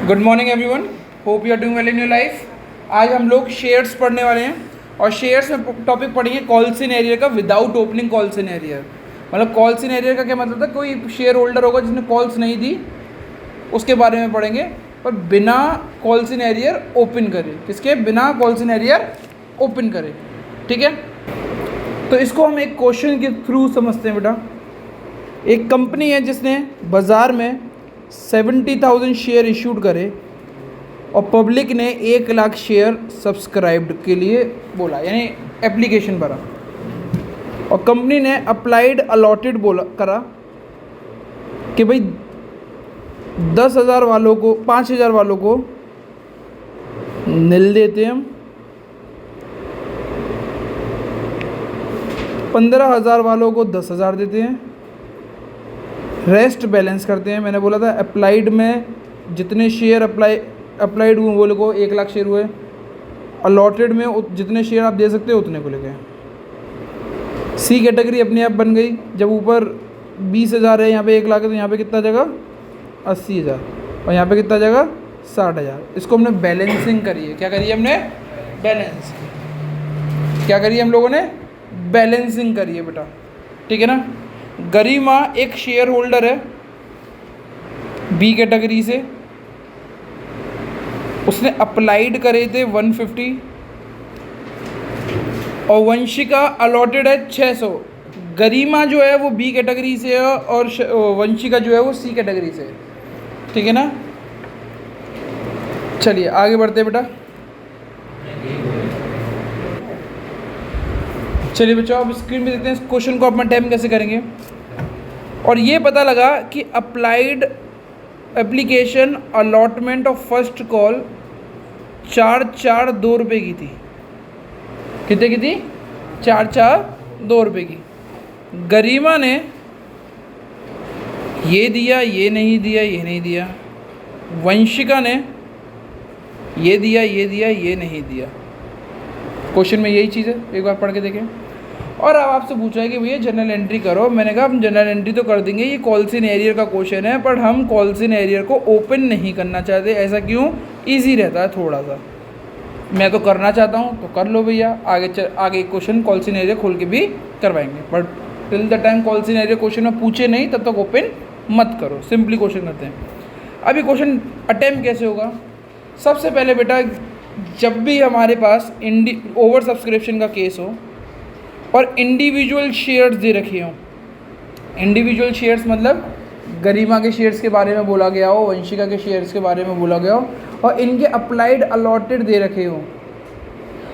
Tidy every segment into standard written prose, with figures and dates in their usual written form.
Good morning everyone, hope you are doing well in your life. आज हम लोग shares पढ़ने वाले हैं और शेयर्स में टॉपिक पढ़ेंगे कॉल सिनेरियर का विदाउट ओपनिंग कॉल सिनेरियर। मतलब कॉल सिनेरियर का क्या मतलब था, कोई शेयर होल्डर होगा जिसने कॉल्स नहीं दी उसके बारे में पढ़ेंगे, पर बिना कॉल सिनेरियर ओपन करे। किसके बिना कॉल सिनेरियर ओपन करे, ठीक है। तो इसको हम एक क्वेश्चन के थ्रू समझते हैं बेटा। एक कंपनी है जिसने बाज़ार में 70,000 शेयर इशूड करे और पब्लिक ने 1 लाख शेयर सब्सक्राइब्ड के लिए बोला, यानी एप्लीकेशन भरा। और कंपनी ने अप्लाइड अलॉटेड बोला करा कि भाई 10,000 वालों को 5,000 वालों को नील देते हैं हम, 15,000 वालों को 10,000 देते हैं, रेस्ट बैलेंस करते हैं। मैंने बोला था अप्लाइड में जितने शेयर अप्लाइड हुए वो लोगों को 1 लाख शेयर हुए, अलॉटेड में जितने शेयर आप दे सकते हो उतने को लेके। सी कैटेगरी अपने आप बन गई। जब ऊपर 20,000 है, यहाँ पे 1 लाख है, तो यहाँ पे कितना जगह 80,000 और यहाँ पे कितना जगह 60,000। इसको हमने बैलेंसिंग करी है। क्या करी है हमने? बैलेंस। क्या करी है हम लोगों ने? बैलेंसिंग करी है बेटा, ठीक है ना। गरिमा एक शेयर होल्डर है बी कैटेगरी से, उसने अप्लाइड करे थे 150 और वंशिका अलॉटेड है 600। गरिमा जो है वो बी कैटेगरी से है और वंशिका जो है वो सी कैटेगरी से है, ठीक है ना। चलिए आगे बढ़ते हैं बेटा। चलिए बच्चों, आप स्क्रीन पे देखते हैं इस क्वेश्चन को अपना टाइम कैसे करेंगे। और ये पता लगा कि applied application allotment of first call 4 रुपये की थी। कितने की थी? 2 रुपये की। गरिमा ने ये दिया, ये नहीं दिया, ये नहीं दिया। वंशिका ने ये दिया, ये दिया, ये नहीं दिया। क्वेश्चन में यही चीज़ है, एक बार पढ़ के देखें। और अब आपसे पूछा है कि भैया जनरल एंट्री करो। मैंने कहा हम जनरल एंट्री तो कर देंगे, ये कॉल सिनेरियर का क्वेश्चन है, पर हम कॉल सिनेरियर को ओपन नहीं करना चाहते। ऐसा क्यों? ईजी रहता है थोड़ा सा। मैं तो करना चाहता हूँ तो कर लो भैया, आगे क्वेश्चन कॉल सिनेरियर खोल के भी करवाएंगे, but till the time call scenario question में पूछे नहीं तब तक ओपन मत करो। सिंपली क्वेश्चन करते हैं। अभी क्वेश्चन अटेम्प्ट कैसे होगा? सबसे पहले बेटा, जब भी हमारे पास ओवर सब्सक्रिप्शन का केस हो और इंडिविजुअल शेयर्स दे रखे हों, इंडिविजुअल शेयर्स मतलब गरिमा के शेयर्स के बारे में बोला गया हो, वंशिका के शेयर्स के बारे में बोला गया हो, और इनके अप्लाइड अलॉटेड दे रखे हो,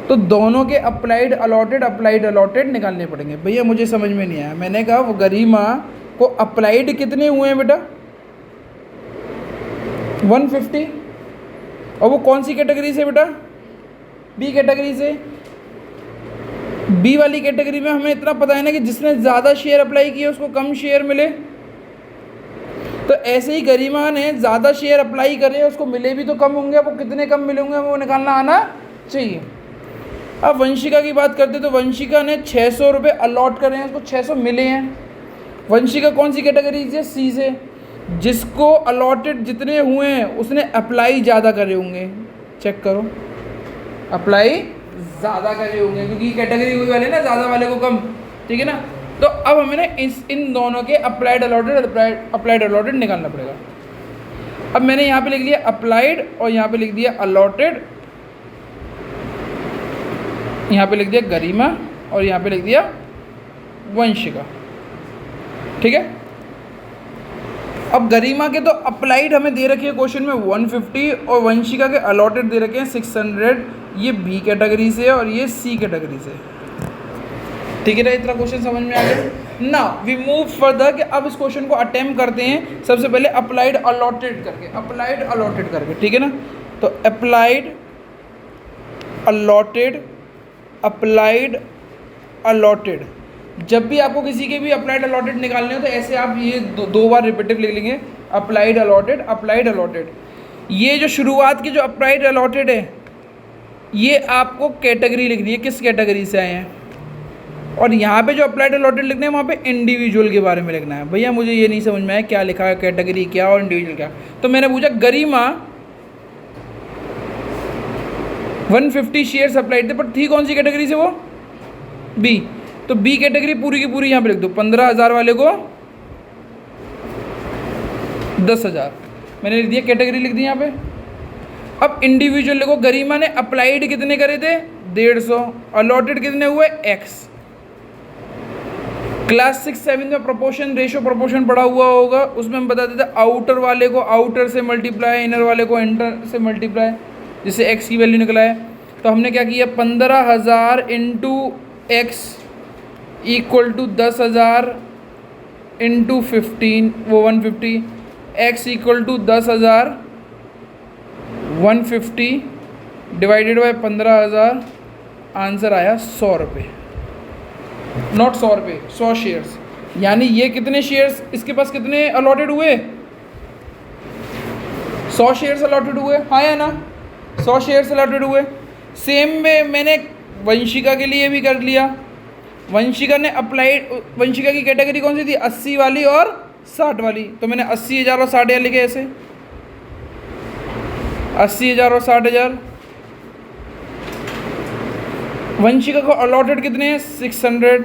तो दोनों के अप्लाइड अलॉटेड निकालने पड़ेंगे। भैया मुझे समझ में नहीं आया। मैंने कहा वो गरिमा को अप्लाइड कितने हुए हैं बेटा? 150। और वो कौन सी कैटेगरी से बेटा? बी कैटेगरी से। बी वाली कैटेगरी में हमें इतना पता है ना कि जिसने ज़्यादा शेयर अप्लाई किए उसको कम शेयर मिले। तो ऐसे ही गरिमा ने ज़्यादा शेयर अप्लाई करे, उसको मिले भी तो कम होंगे। अब वो कितने कम मिले होंगे वो निकालना आना चाहिए। अब वंशिका की बात करते तो वंशिका ने 600 रुपये अलॉट करे हैं, उसको 600 मिले हैं। वंशिका कौन सी कैटेगरी से? सी से। जिसको अलॉटेड जितने हुए हैं उसने अप्लाई ज़्यादा करे होंगे। चेक करो, अप्लाई ज़्यादा करे होंगे क्योंकि कैटेगरी वही वाले ना, ज़्यादा वाले को कम, ठीक है ना। तो अब हमें ना इन दोनों के अप्लाइड अलॉटेड निकालना पड़ेगा। अब मैंने यहाँ पे लिख दिया अप्लाइड और यहाँ पे लिख दिया अलॉटेड, यहाँ पे लिख दिया गरिमा और यहाँ पे लिख दिया वंशिका, ठीक है। अब गरिमा के तो अप्लाइड हमें दे रखे हैं क्वेश्चन में 150 और वंशिका के अलॉटेड दे रखे हैं 600। ये बी कैटेगरी से और ये सी कैटेगरी से, ठीक है ना। इतना क्वेश्चन समझ में आ गया ना। वी मूव फर्दर कि अब इस क्वेश्चन को अटेम्प्ट करते हैं। सबसे पहले अप्लाइड अलॉटेड करके, ठीक है ना। तो अप्लाइड अलॉटेड, जब भी आपको किसी के भी अप्लाइड अलॉटेड निकालने हो तो ऐसे आप ये दो बार रिपीटिव लिख लेंगे, अप्लाइड अलॉटेड। ये जो शुरुआत की जो अप्लाइड अलॉटेड है ये आपको कैटेगरी लिखनी है, किस कैटेगरी से आए हैं। और यहाँ पे जो अप्लाइड अलॉटेड लिखना है वहाँ पे इंडिविजुअल के बारे में लिखना है। भैया मुझे ये नहीं समझ में आया क्या लिखा है, कैटेगरी क्या और इंडिविजुअल क्या। तो मैंने पूछा गरिमा 150 शेयर अप्लाइड थे, पर थी कौन सी कैटेगरी से वो? बी। तो बी कैटेगरी पूरी की पूरी यहाँ पे लिख दो। 15,000 वाले को 10,000 मैंने लिख दिया, कैटेगरी लिख दी यहाँ पे। अब इंडिविजुअल लिखो। गरिमा ने अप्लाइड कितने करे थे? 150। अलॉटेड कितने हुए? x। क्लास 6-7 में प्रोपोर्शन रेशो प्रोपोर्शन पढ़ा हुआ होगा, उसमें हम बताते थे आउटर वाले को आउटर से मल्टीप्लाई, इनर वाले को इंटर से मल्टीप्लाई, जिससे x की वैल्यू निकला है। तो हमने क्या किया? 15,000 into X equal to 10,000 into 15 वो 150, x equal to 10,000 150 divided by 15,000, answer आया 100 रुपये। नॉट 100 रुपये, 100 शेयर्स। यानी ये कितने शेयर्स इसके पास कितने अलॉटेड हुए? 100 शेयर्स अलॉटेड हुए, हाँ या ना? 100 शेयर्स अलॉटेड हुए। सेम में मैंने वंशिका के लिए भी कर लिया। वंशिका ने अप्लाइड, वंशिका की कैटेगरी कौन सी थी? 80 वाली और 60 वाली। तो मैंने 80,000 और 60,000 लिखे ऐसे, 80,000 और 60,000। वंशिका को अलॉटेड कितने हैं? 600।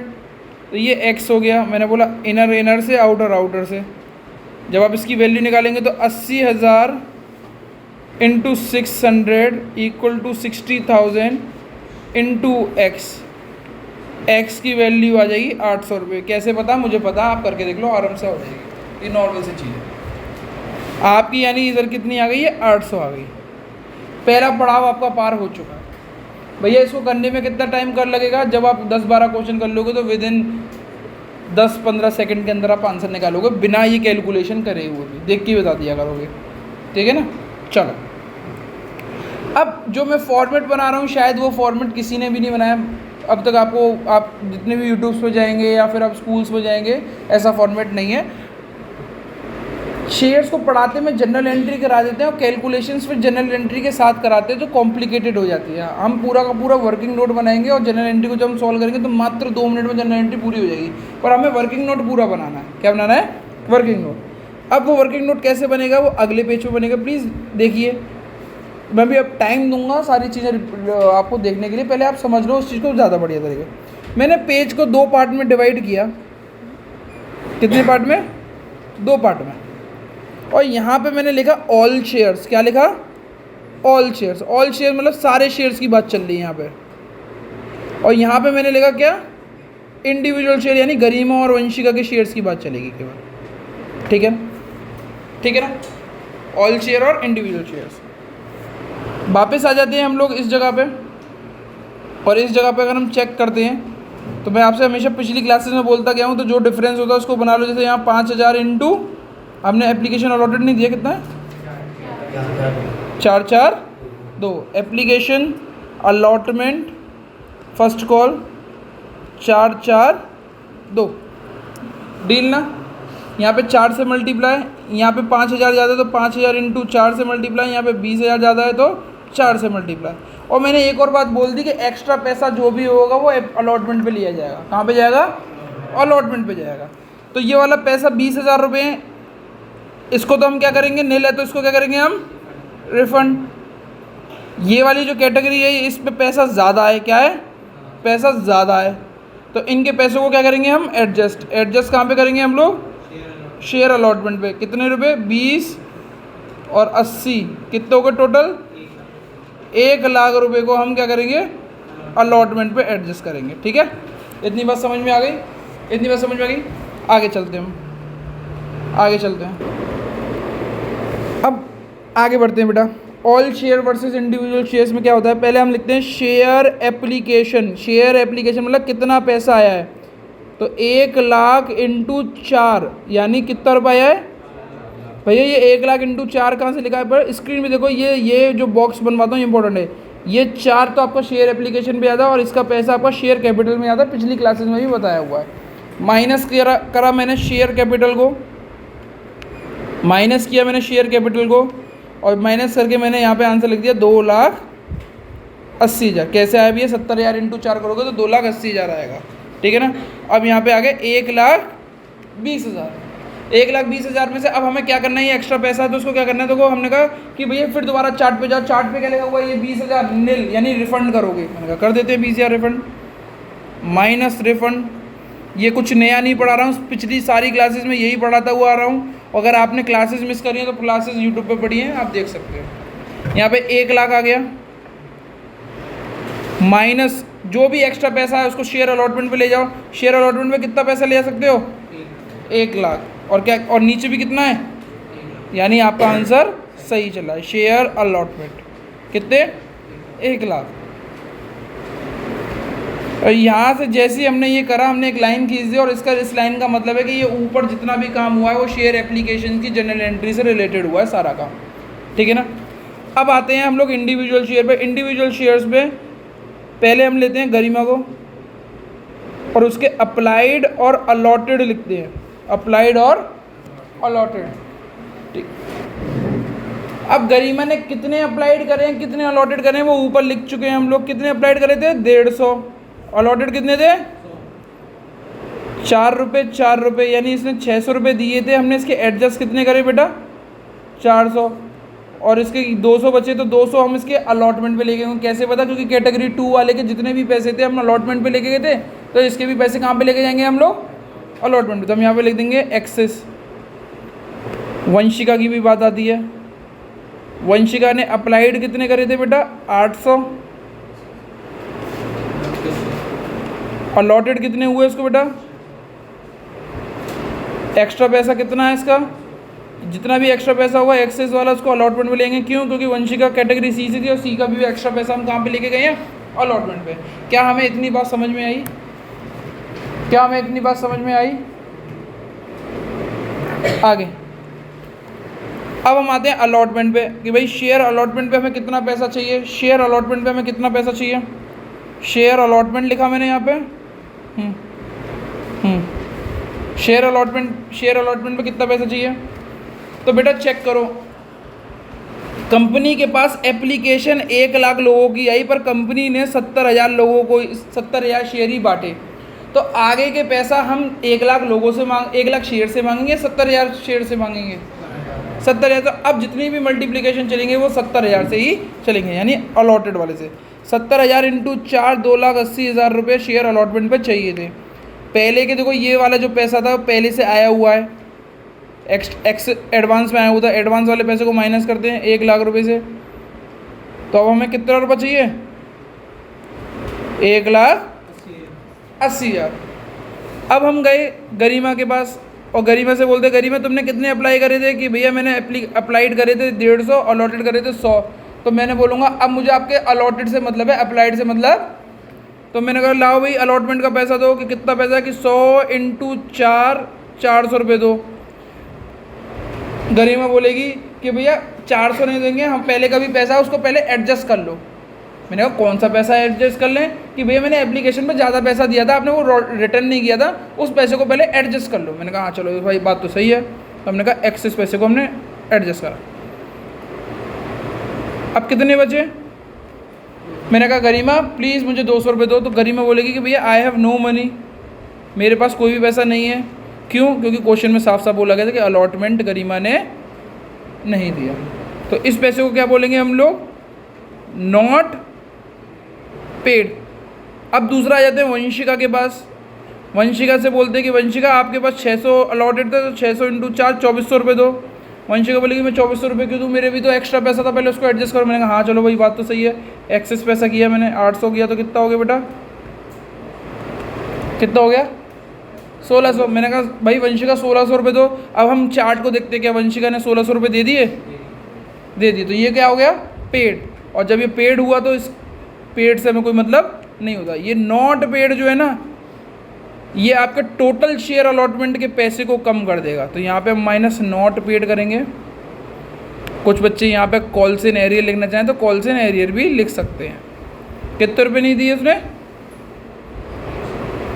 तो ये x हो गया। मैंने बोला इनर इनर से, आउटर आउटर से। जब आप इसकी वैल्यू निकालेंगे तो 80,000 into 600 equal to 60,000 into X की वैल्यू आ जाएगी 800 रुपये। कैसे पता? मुझे पता, आप करके देख लो, आराम से हो जाएगी। ये नॉर्मल सी चीज़ है आपकी। यानी इधर कितनी आ गई है? 800 आ गई। पहला पड़ाव आपका पार हो चुका है। भैया इसको करने में कितना टाइम कर लगेगा? जब आप 10-12 क्वेश्चन कर लोगे तो विद इन 10-15 सेकंड के अंदर आप आंसर निकालोगे, बिना ये कैलकुलेशन करे हुए भी। देख के बता दिया करोगे, ठीक है ना? चलो, अब जो मैं फॉर्मेट बना रहा हूँ शायद वो फॉर्मेट किसी ने भी नहीं बनाया अब तक। आपको, आप जितने भी यूट्यूब्स पे जाएंगे या फिर आप स्कूल्स में जाएंगे, ऐसा फॉर्मेट नहीं है। शेयर्स को पढ़ाते में जनरल एंट्री करा देते हैं और कैलकुलेशंस फिर जनरल एंट्री के साथ कराते हैं, तो कॉम्प्लिकेटेड हो जाती है। हम पूरा का पूरा वर्किंग नोट बनाएंगे और जनरल एंट्री को जब हम सॉल्व करेंगे तो मात्र 2 मिनट में जनरल एंट्री पूरी हो जाएगी। पर हमें वर्किंग नोट पूरा बनाना है। क्या बनाना है? Working note. अब वो वर्किंग नोट कैसे बनेगा? वो अगले पेज पर बनेगा। प्लीज़ देखिए, मैं भी अब टाइम दूंगा सारी चीज़ें आपको देखने के लिए। पहले आप समझ लो उस चीज़ को ज़्यादा बढ़िया तरीके। मैंने पेज को 2 पार्ट में डिवाइड किया। कितने पार्ट में? 2 पार्ट में। और यहाँ पे मैंने लिखा ऑल शेयर्स। क्या लिखा? All shares. ऑल शेयर मतलब सारे शेयर्स की बात चल रही है यहाँ पे। और यहाँ पे मैंने लिखा क्या? इंडिविजुअल शेयर, यानी गरिमा और वंशिका के शेयर्स की बात चलेगी केवल। ठीक है, ठीक है ना? ऑल शेयर और इंडिविजुअल शेयर्स। वापस आ जाते हैं हम लोग इस जगह पे, और इस जगह पे अगर हम चेक करते हैं तो मैं आपसे हमेशा पिछली क्लासेस में बोलता गया हूँ, तो जो डिफरेंस होता है उसको बना लो। जैसे यहाँ 5,000 इंटू, हमने एप्लीकेशन अलॉटेड नहीं दिया, कितना है? 4,4,2। Application allotment first call 4,4,2 deal ना। यहाँ पे 4 से मल्टीप्लाई, यहाँ पे 5,000 ज़्यादा है तो 5,000 इंटू 4 से मल्टीप्लाई, यहाँ पे 20,000 ज़्यादा है तो 4 से मल्टीप्लाई। और मैंने एक और बात बोल दी कि एक्स्ट्रा पैसा जो भी होगा वो अलॉटमेंट पे लिया जाएगा। कहाँ पे जाएगा? अलॉटमेंट पे जाएगा। तो ये वाला पैसा 20,000 रुपये है, इसको तो हम क्या करेंगे? नील है तो इसको क्या करेंगे हम? रिफंड। ये वाली जो कैटेगरी है इस पे पैसा ज़्यादा है। क्या है? पैसा ज़्यादा है, तो इनके पैसों को क्या करेंगे हम? एडजस्ट। एडजस्ट कहाँ पे करेंगे हम लोग? शेयर अलॉटमेंट पे। कितने रुपए? 20 और 80, कितने हो गए टोटल? 1,00,000 रुपये को हम क्या करेंगे? अलॉटमेंट पे एडजस्ट करेंगे। ठीक है, इतनी बात समझ में आ गई? इतनी बात समझ में आ गई? आगे चलते हैं, हम आगे चलते हैं। अब आगे बढ़ते हैं बेटा। All share versus individual shares में क्या होता है? पहले हम लिखते हैं शेयर एप्लीकेशन। शेयर एप्लीकेशन मतलब कितना पैसा आया है, तो 1,00,000 इंटू 4 यानी कितना रुपया आया है भैया? ये 1,00,000 इंटू 4 कहाँ से लिखा है? पर स्क्रीन में देखो, ये जो बॉक्स बनवाता हूँ इंपॉर्टेंट है। ये 4 तो आपका शेयर एप्लीकेशन पे आता है और इसका पैसा आपका शेयर कैपिटल में आता है। पिछली क्लासेस में भी बताया हुआ है। माइनस करा मैंने शेयर कैपिटल को, माइनस किया मैंने शेयर कैपिटल को, और माइनस करके मैंने यहाँ पे आंसर लिख दिया 2,80,000। कैसे आया भैया? 70,000 इंटू 4 करोगे तो 2,80,000 आएगा। ठीक है ना? अब यहाँ पे आ गए 1,20,000। 1,20,000 में से अब हमें क्या करना है, ये एक्स्ट्रा पैसा है तो उसको क्या करना है, देखो हमने कहा कि भैया फिर दोबारा चार्ट पे जाओ, चार्ट पे क्या लिखा हुआ है, ये 20,000 नील यानी रिफंड करोगे। मैंने कहा कर देते हैं 20,000 रिफंड, माइनस रिफंड। ये कुछ नया नहीं पढ़ा रहा हूँ, पिछली सारी क्लासेस में यही पढ़ाता हुआ आ रहा हूँ। अगर आपने क्लासेस मिस करी हैं तो क्लासेस यूट्यूब पे पढ़ी हैं, आप देख सकते हो। यहाँ पे 1 लाख आ गया, माइनस जो भी एक्स्ट्रा पैसा है उसको शेयर अलॉटमेंट पे ले जाओ। शेयर अलॉटमेंट में कितना पैसा ले जा सकते हो, 1 लाख। और क्या, और नीचे भी कितना है, यानी आपका आंसर सही चला है। शेयर अलॉटमेंट कितने, 1 लाख। और यहाँ से जैसे ही हमने ये करा, हमने एक लाइन खींच दी और इसका, इस लाइन का मतलब है कि ये ऊपर जितना भी काम हुआ है वो शेयर एप्लीकेशन की जनरल एंट्री से रिलेटेड हुआ है सारा काम, ठीक है ना। अब आते हैं हम लोग इंडिविजुअल शेयर पे। इंडिविजुअल शेयर्स पे पहले हम लेते हैं गरिमा को और उसके अप्लाइड और अलॉटेड लिखते हैं, अप्लाइड और अलॉटेड, ठीक। अब गरिमा ने कितने अप्लाइड करे हैं, कितने अलॉटेड करे हैं, वो ऊपर लिख चुके हैं हम लोग। कितने अप्लाइड करे थे, 150। अलॉटेड कितने थे, 4 रुपये 4 रुपये, यानी इसने 600 रुपये दिए थे। हमने इसके एडजस्ट कितने करे बेटा, 400, और इसके 200 बचे तो 200 हम इसके अलॉटमेंट पे लेके गए। कैसे पता, क्योंकि कैटेगरी 2 वाले के जितने भी पैसे थे हम अलॉटमेंट पे लेके गए थे, तो इसके भी पैसे कहाँ पे लेके जाएंगे हम लोग, अलॉटमेंट पे। तो हम यहाँ पे लिख देंगे एक्सेस। वंशिका की भी बात आती है। वंशिका ने अप्लाइड कितने करे थे बेटा, 800। अलॉटेड कितने हुए इसको बेटा, एक्स्ट्रा पैसा कितना है इसका, जितना भी एक्स्ट्रा पैसा होगा एक्सेस वाला उसको अलॉटमेंट में लेंगे। क्यों, क्योंकि वंशिका कैटेगरी सी से थी और सी का भी एक्स्ट्रा पैसा हम कहाँ पे लेके गए हैं, अलॉटमेंट पे। क्या हमें इतनी बात समझ में आई, क्या हमें इतनी बात समझ में आई। आगे अब हम आते हैं अलॉटमेंट पे कि भाई शेयर अलॉटमेंट पे हमें कितना पैसा चाहिए। शेयर अलॉटमेंट पे हमें कितना पैसा चाहिए, शेयर अलॉटमेंट लिखा मैंने यहाँ पे। शेयर अलॉटमेंट पे कितना पैसा चाहिए, तो बेटा चेक करो। कंपनी के पास एप्लीकेशन 1 लाख लोगों की आई, पर कंपनी ने 70,000 लोगों को 70,000 शेयर ही बांटे। तो आगे के पैसा हम 1 लाख लोगों से 1 लाख शेयर से मांगेंगे, 70,000 शेयर से मांगेंगे, 70,000। तो अब जितनी भी मल्टीप्लिकेशन चलेंगे वो 70,000 से ही चलेंगे, यानी अलॉटेड वाले से। 70,000 इंटू 4, 2,80,000 रुपये शेयर अलॉटमेंट पे चाहिए थे। पहले के देखो ये वाला जो पैसा था पहले से आया हुआ है, एक्स एडवांस में आया हुआ था। एडवांस वाले पैसे को माइनस करते हैं 1 लाख रुपये से, तो अब हमें कितना रुपये चाहिए, 1,80,000। अब हम गए गरिमा के पास और गरिमा से बोलते, गरिमा तुमने कितने अप्लाई करे थे, कि भैया मैंने अप्लाइड करे थे 150, अलॉटेड करे थे 100। तो मैंने बोलूँगा अब मुझे आपके अलॉटेड से मतलब है, अप्लाइड से मतलब। तो मैंने कहा लाओ भाई अलॉटमेंट का पैसा दो, कि कितना पैसा है, कि 100 इंटू 4, 400 रुपये दो। गरिमा बोलेगी कि भैया 400 नहीं देंगे, हम पहले का भी पैसा है उसको पहले एडजस्ट कर लो। मैंने कहा कौन सा पैसा एडजस्ट कर लें, कि भैया मैंने एप्लीकेशन में ज़्यादा पैसा दिया था, आपने वो रिटर्न नहीं किया था, उस पैसे को पहले एडजस्ट कर लो। मैंने कहा हाँ चलो भाई बात तो सही है। तो हमने कहा एक्सेस पैसे को हमने एडजस्ट करा। अब कितने बचे, मैंने कहा गरिमा प्लीज़ मुझे 200 रुपये दो। तो गरिमा बोलेगी कि भैया आई हैव नो मनी, मेरे पास कोई भी पैसा नहीं है। क्यों, क्योंकि क्वेश्चन में साफ साफ बोला गया था कि अलॉटमेंट गरिमा ने नहीं दिया। तो इस पैसे को क्या बोलेंगे हम लोग, नॉट पेड। अब दूसरा आ जाते हैं वंशिका के पास। वंशिका से बोलते हैं कि वंशिका आपके पास 600 अलॉटेड था, तो 600 इंटू 4, 2400 रुपये दो। वंशिका बोलेगी मैं 2400 रुपये क्यों दूँ, मेरे भी तो एक्स्ट्रा पैसा था, पहले उसको एडजस्ट करो। मैंने कहा हाँ चलो भाई बात तो सही है, एक्सेस पैसा किया मैंने 800 किया, तो कितना हो गया बेटा, कितना हो गया 1600। मैंने कहा भाई वंशिका 1600 रुपये दो। अब हम चार्ट को देखते क्या वंशिका ने 1600 रुपये दे दिए, दे दिए, तो ये क्या हो गया पेड। और जब ये पेड हुआ तो इस पेड से हमें कोई मतलब नहीं होता। ये नॉट पेड जो है ना, ये आपके टोटल शेयर अलॉटमेंट के पैसे को कम कर देगा। तो यहाँ पे हम माइनस नॉट पेड करेंगे। कुछ बच्चे यहाँ पे कॉल्स इन एरियर लिखना चाहें तो कॉल्स इन एरियर भी लिख सकते हैं। कितने रुपये नहीं दिए उसने,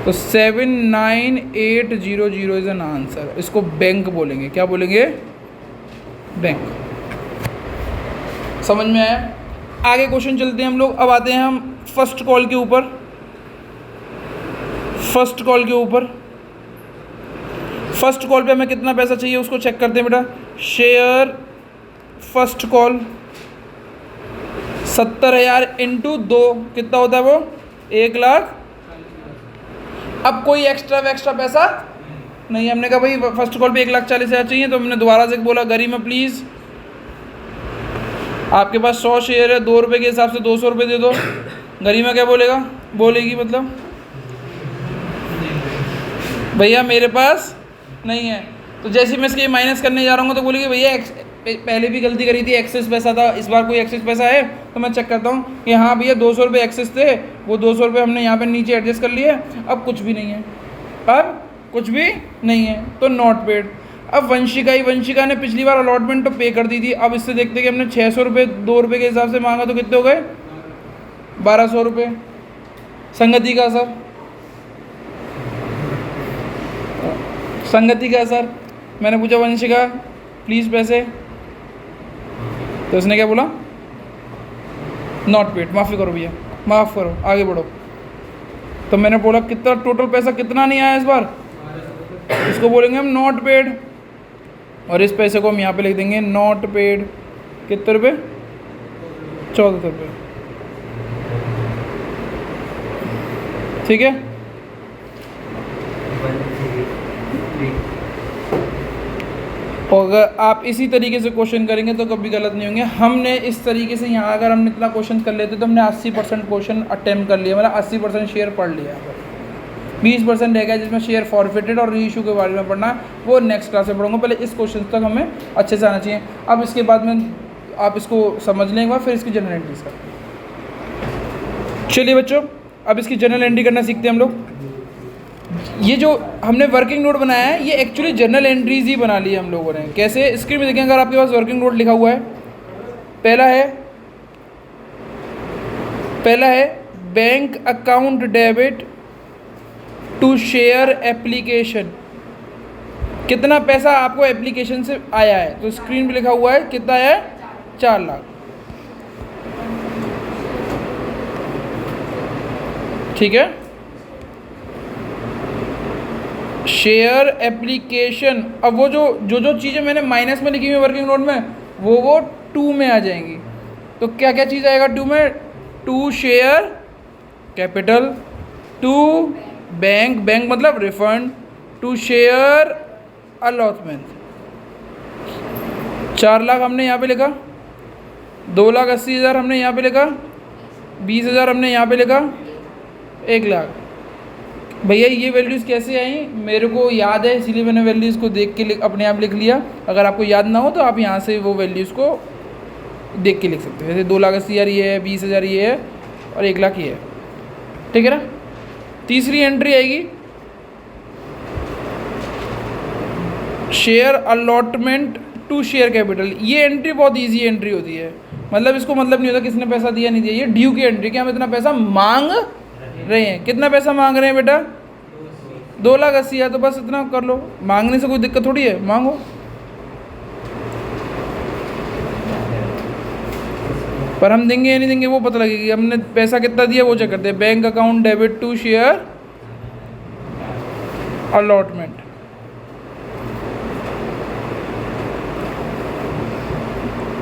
तो 79800 इज एन आंसर। इसको बैंक बोलेंगे, क्या बोलेंगे, बैंक। समझ में आया। आगे क्वेश्चन चलते हैं हम लोग। अब आते हैं हम फर्स्ट कॉल के ऊपर। फर्स्ट कॉल पे हमें कितना पैसा चाहिए उसको चेक करते हैं बेटा। शेयर फर्स्ट कॉल 70,000 इंटू 2 कितना होता है वो 1,00,000। अब कोई एक्स्ट्रा पैसा नहीं, हमने कहा भाई फर्स्ट कॉल पे 1,40,000 चाहिए, तो हमने दोबारा से बोला गरिमा प्लीज़ आपके पास 100 शेयर है, 2 रुपये के हिसाब से 200 रुपये दे दो। गरिमा क्या बोलेगी मतलब भैया मेरे पास नहीं है। तो जैसे मैं इसके माइनस करने जा रहा हूँ तो बोलेगी भैया पहले भी गलती करी थी, एक्सेस पैसा था, इस बार कोई एक्सेस पैसा है? तो मैं चेक करता हूँ कि हाँ भैया 200 रुपये एक्सेस थे, वो 200 रुपये हमने यहाँ पे नीचे एडजस्ट कर लिए, अब कुछ भी नहीं है, तो नॉट पेड। अब वंशिका ने पिछली बार अलॉटमेंट तो पे कर दी थी, अब इससे देखते कि हमने 600 रुपये 2 रुपये के हिसाब से मांगा तो कितने हो गए 1,200 रुपये। संगति का असर मैंने पूछा वंशिका प्लीज़ पैसे, तो उसने क्या बोला नॉट पेड, माफ़ी करो भैया, माफ़ करो, आगे बढ़ो। तो मैंने बोला कितना टोटल पैसा कितना नहीं आया इस बार, इसको बोलेंगे हम नॉट पेड, और इस पैसे को हम यहाँ पे लिख देंगे नॉट पेड। कितने रुपये 14 रुपये, ठीक है। और अगर आप इसी तरीके से क्वेश्चन करेंगे तो कभी गलत नहीं होंगे। हमने इस तरीके से यहाँ अगर हम इतना क्वेश्चन कर लेते तो हमने 80% क्वेश्चन अटेम्प्ट कर लिया, मतलब 80% शेयर पढ़ लिया। 20% रह गया जिसमें शेयर फॉरफिटेड और री इशू के बारे में पढ़ना, वो नेक्स्ट क्लास में पढ़ूंगा। पहले इस क्वेश्चन तक हमें अच्छे से आना चाहिए। अब इसके बाद में आप इसको समझ लेंगे, फिर इसकी जनरल एंट्रीज का। चलिए बच्चों अब इसकी जनरल एंट्री करना सीखते हैं हम लोग। ये जो हमने वर्किंग नोट बनाया है ये एक्चुअली जर्नल एंट्रीज ही बना ली है हम लोगों ने। कैसे, स्क्रीन में देखें अगर आपके पास वर्किंग नोट लिखा हुआ है, पहला है bank account debit to share application, कितना पैसा आपको एप्लीकेशन से आया है, तो स्क्रीन पे लिखा हुआ है कितना आया है 4 लाख, ठीक है। शेयर एप्लीकेशन, अब वो जो चीज़ें मैंने माइनस में लिखी हुई वर्किंग नोट में वो 2 में आ जाएंगी। तो क्या क्या चीज़ आएगा 2 में, to share capital, to bank मतलब refund, to share allotment. 4 lakh हमने यहाँ पे लिखा, 2,80,000 हमने यहाँ पे लिखा, 20,000 हमने यहाँ पे लिखा, 1 लाख। भैया ये वैल्यूज़ कैसे आई, मेरे को याद है इसीलिए मैंने वैल्यूज़ को देख के अपने आप लिख लिया। अगर आपको याद ना हो तो आप यहाँ से वो वैल्यूज़ को देख के लिख सकते हो। जैसे 2,80,000 ये है, 20,000 ये है और 1 लाख ये है, ठीक है ना। तीसरी एंट्री आएगी share allotment to share capital. ये एंट्री बहुत इजी एंट्री होती है, मतलब इसको मतलब नहीं होता किसने पैसा दिया नहीं दिया, ये ड्यू की एंट्री, कि हम इतना पैसा मांग रहे हैं। कितना पैसा मांग रहे हैं बेटा 2,80,000, तो बस इतना कर लो, मांगने से कोई दिक्कत थोड़ी है, मांगो। पर हम देंगे या नहीं देंगे वो पता लगेगी, हमने पैसा कितना दिया वो चेक करते हैं। Bank account debit to share allotment,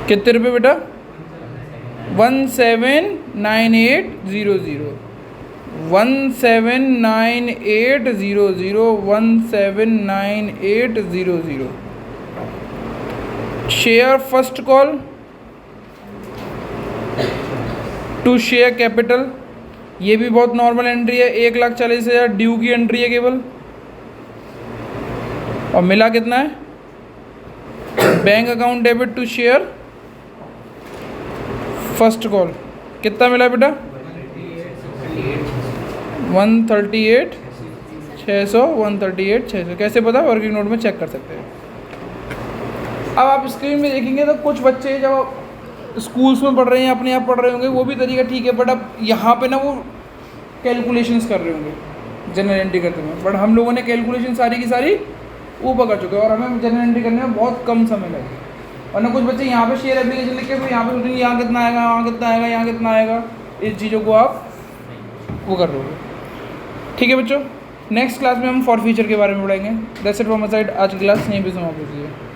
कितने रुपये बेटा 179800, 179800, share first call to share capital, ये भी बहुत नॉर्मल एंट्री है, 1,40,000 ड्यू की एंट्री है केवल। और मिला कितना है, bank account debit to share first call, कितना मिला बेटा 138,600। कैसे पता, वर्किंग नोट में चेक कर सकते हैं। अब आप स्क्रीन में देखेंगे तो कुछ बच्चे जब स्कूल्स में पढ़ रहे हैं अपने आप पढ़ रहे होंगे वो भी तरीका ठीक है, बट अब यहाँ पे ना वो कैलकुलेशंस कर रहे होंगे जनरल एंट्री करते हुए, बट हम लोगों ने कैलकुलेशन सारी की सारी ऊपर कर चुके हैं और हमें जनरल एंट्री करने में बहुत कम समय लगेगा। और ना कुछ बच्चे यहाँ पे शेयर एप्लीकेशन लिख के फिर यहाँ पे सोचेंगे यहाँ कितना आएगा, यहाँ कितना आएगा, यहाँ कितना आएगा, इस चीज़ों को आप वो कर रहे हो। ठीक है बच्चों, नेक्स्ट क्लास में हम फॉर फ्यूचर के बारे में पढ़ेंगे। That's it from my side. आज की क्लास यहीं पे समाप्त होती है।